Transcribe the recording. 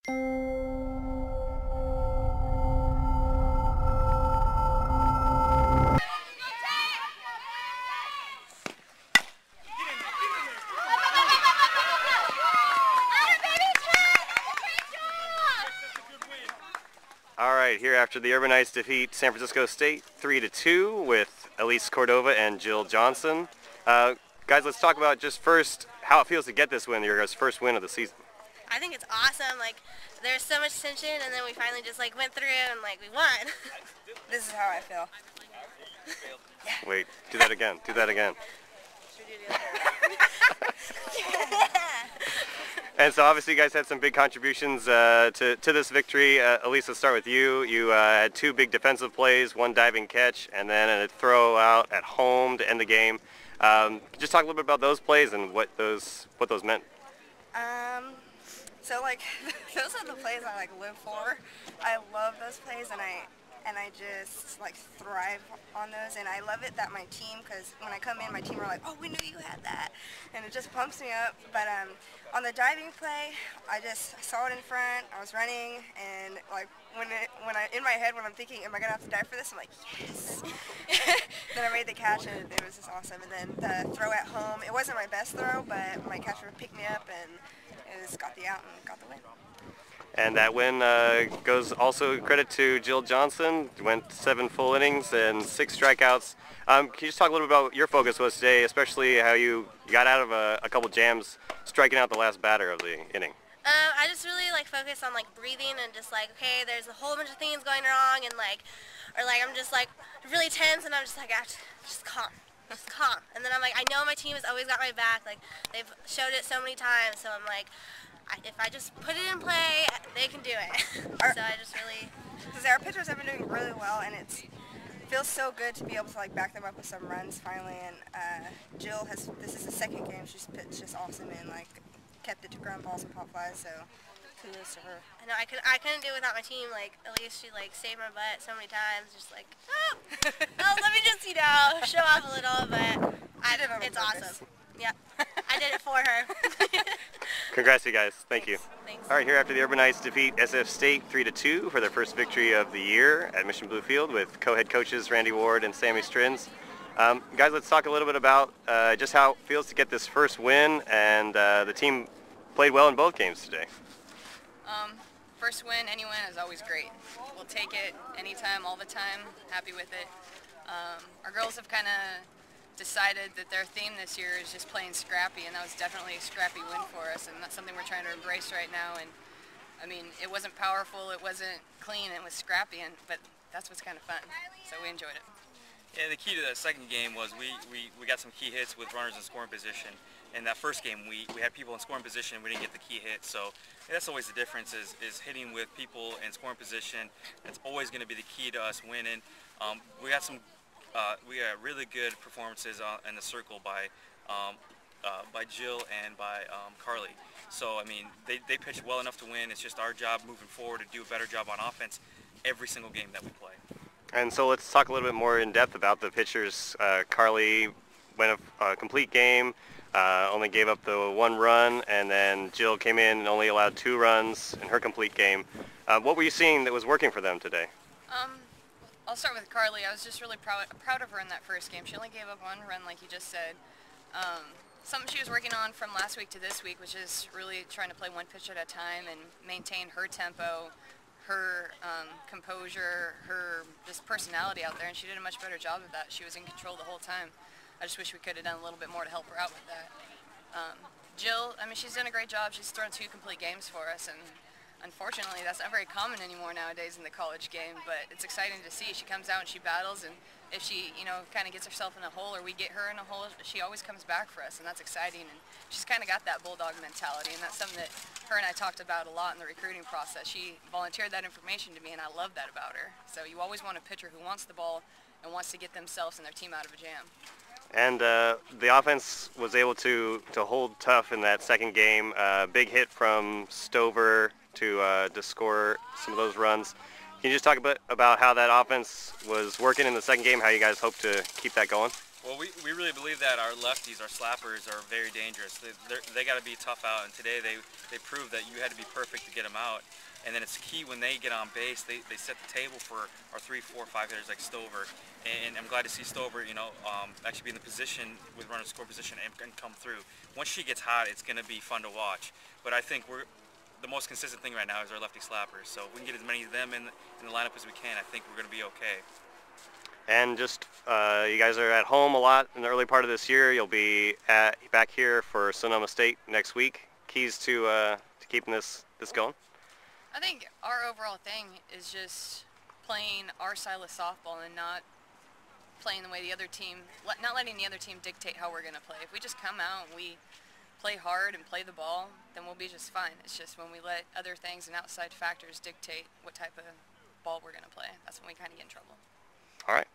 All right, here after the Urban Knights defeat San Francisco State 3-2 with Elyse Cordova and Jill Johnson. Guys, let's talk about just first how it feels to get this win, your guys' first win of the season. I think it's awesome. Like, there's so much tension, and then we finally just like went through and like we won. This is how I feel. Wait, do that again. Do that again. Should we do the other way? And so obviously you guys had some big contributions to this victory. Elyse, let's start with you. You had two big defensive plays, one diving catch, and then a throw out at home to end the game. Just talk a little bit about those plays and what those meant. So like those are the plays I like live for. I love those plays, and I just like thrive on those, and I love it that my team, because when I come in, my team are like, oh, we knew you had that, and it just pumps me up. But on the diving play, I saw it in front, I was running, and like in my head when I'm thinking, am I gonna have to dive for this, I'm like, yes. Then I made the catch, and it was just awesome. And then the throw at home, it wasn't my best throw, but my catcher picked me up, and it just got the out and got the win. And that win goes also credit to Jill Johnson. Went 7 full innings and 6 strikeouts. Can you just talk a little bit about what your focus was today, especially how you got out of a couple jams, striking out the last batter of the inning? I just really like focus on like breathing and just like, okay, there's a whole bunch of things going wrong, and like, or like I'm just like really tense, and I'm just like, just calm. Just calm. And then I'm like, I know my team has always got my back. Like, they've showed it so many times, so I'm like, if I just put it in play, they can do it. So I just really... Because our pitchers have been doing really well, and it feels so good to be able to like back them up with some runs finally. And Jill this is the second game she's pitched just awesome and like kept it to ground balls and pop flies, so kudos to her. I know, I couldn't do it without my team. Like, at least she like saved my butt so many times, just like, oh, let me just, show off a little, but it's awesome. Yeah, I did it for her. Congrats, you guys. Thank you. Thanks. All right, here after the Urban Knights defeat SF State 3-2 for their first victory of the year at Mission Blue Field with co-head coaches Randy Ward and Sami Strinz. Guys, let's talk a little bit about just how it feels to get this first win, and the team played well in both games today. First win, any win is always great. We'll take it anytime, all the time, happy with it. Our girls have kind of decided that their theme this year is just playing scrappy, and that was definitely a scrappy win for us, and that's something we're trying to embrace right now. And I mean, it wasn't powerful, it wasn't clean, it was scrappy, but that's what's kind of fun, so we enjoyed it. Yeah, the key to that second game was we got some key hits with runners in scoring position. In that first game, we had people in scoring position, we didn't get the key hit. So that's always the difference is hitting with people in scoring position. That's always going to be the key to us winning. We got really good performances in the circle by Jill and by Carly. So I mean, they pitched well enough to win. It's just our job moving forward to do a better job on offense every single game that we play. And so let's talk a little bit more in depth about the pitchers. Carly went a complete game, only gave up the 1 run, and then Jill came in and only allowed 2 runs in her complete game. What were you seeing that was working for them today? I'll start with Carly. I was just really proud of her in that first game. She only gave up 1 run, like you just said. Something she was working on from last week to this week was just really trying to play one pitch at a time and maintain her tempo, her composure, her just personality out there, and she did a much better job of that. She was in control the whole time. I just wish we could have done a little bit more to help her out with that. Jill, I mean, she's done a great job. She's thrown 2 complete games for us, and unfortunately that's not very common anymore nowadays in the college game, but it's exciting to see. She comes out and she battles, and if she, kind of gets herself in a hole or we get her in a hole, she always comes back for us, and that's exciting. And she's kind of got that bulldog mentality, and that's something that her and I talked about a lot in the recruiting process. She volunteered that information to me, and I love that about her. So you always want a pitcher who wants the ball and wants to get themselves and their team out of a jam. And the offense was able to hold tough in that second game. Big hit from Stover to score some of those runs. Can you just talk a bit about how that offense was working in the second game, how you guys hope to keep that going? Well, we really believe that our lefties, our slappers, are very dangerous. They got to be tough out, and today they proved that you had to be perfect to get them out. And then it's key when they get on base, they set the table for our 3, 4, 5 hitters like Stover. And I'm glad to see Stover, actually be in the position with runner score position and come through. Once she gets hot, it's going to be fun to watch. But I think the most consistent thing right now is our lefty slappers. So if we can get as many of them in the lineup as we can, I think we're going to be okay. And just, you guys are at home a lot in the early part of this year. You'll be back here for Sonoma State next week. Keys to keeping this going? I think our overall thing is just playing our style of softball and not playing the way the other team, not letting the other team dictate how we're going to play. If we just come out and we play hard and play the ball, then we'll be just fine. It's just when we let other things and outside factors dictate what type of ball we're going to play, that's when we kind of get in trouble. All right.